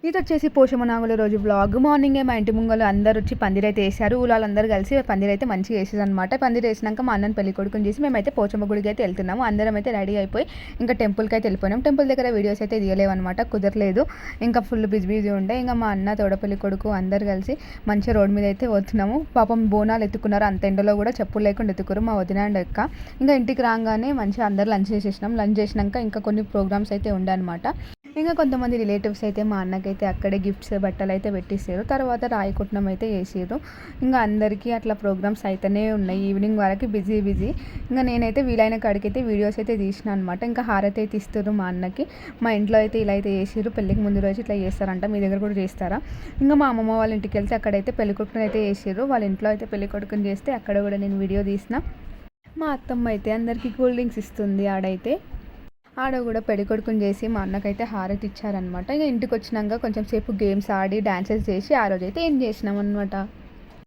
ఇది వచ్చేసి పోషమనాగుల రోజు వ్లాగ్. మార్నింగే మా ఇంటి ముంగలు అందరూ వచ్చి పందిరైతే వేసారు. ఊళ్ళందరూ కలిసి పందిరైతే మంచిగా వేసేది అనమాట. పందిరి వేసినాక మా అన్నని పెళ్లి కొడుకుని చేసి మేమైతే పోచమ్మ గుడికి అయితే వెళ్తున్నాము. అందరం అయితే రెడీ అయిపోయి ఇంకా టెంపుల్కి అయితే వెళ్ళిపోయినాం. టెంపుల్ దగ్గర వీడియోస్ అయితే తీయలేవన్నమాట, కుదరలేదు. ఇంకా ఫుల్ బిజీ ఉండే. ఇంకా మా అన్న తోడపల్లి కొడుకు అందరు కలిసి మంచిగా రోడ్ మీద అయితే పోతున్నాము. పాపం బోనాలు ఎత్తుకున్నారు, అంత ఎండలో కూడా చెప్పులు లేకుండా ఎత్తుకున్నారు మా వదిన అండ్ అక్క. ఇంకా ఇంటికి రాగానే మంచిగా అందరు లంచ్ చేసేసినాం. లంచ్ చేసినాక ఇంకా కొన్ని ప్రోగ్రామ్స్ అయితే ఉండే అనమాట. ఇంకా కొంతమంది రిలేటివ్స్ అయితే మా అన్నకైతే అక్కడే గిఫ్ట్స్ బట్టలు అయితే పెట్టిస్తారు. తర్వాత రాయికుట్నం అయితే వేసారు. ఇంకా అందరికీ అట్లా ప్రోగ్రామ్స్ అయితేనే ఉన్నాయి. ఈవినింగ్ వరకు బిజీ. ఇంకా నేనైతే వీలైన కాడికి అయితే వీడియోస్ అయితే తీసిన అనమాట. ఇంకా హారతి అయితే ఇస్తారు మా అన్నకి. మా ఇంట్లో అయితే ఇలా అయితే చేసారు. పెళ్ళికి ముందు రోజు ఇట్లా చేస్తారంట, మీ దగ్గర కూడా చేస్తారా? ఇంకా మా అమ్మమ్మ వాళ్ళ ఇంటికి వెళ్తే అక్కడైతే పెళ్లి కొడుకుని అయితే చేసారు. వాళ్ళ ఇంట్లో అయితే పెళ్లి కొడుకుని చేస్తే అక్కడ కూడా నేను వీడియో తీసిన. మా అత్తమ్మ అయితే అందరికీ కూల్ డ్రింక్స్ ఇస్తుంది. ఆడ కూడా పెళ్ళికొడుకుని చేసి మా అన్నకైతే హారతి ఇచ్చారనమాట. ఇంకా ఇంటికి వచ్చినాక కొంచెం సేపు గేమ్స్ ఆడి డాన్సెస్ చేసి ఆ రోజైతే ఏం చేసినాం అనమాట.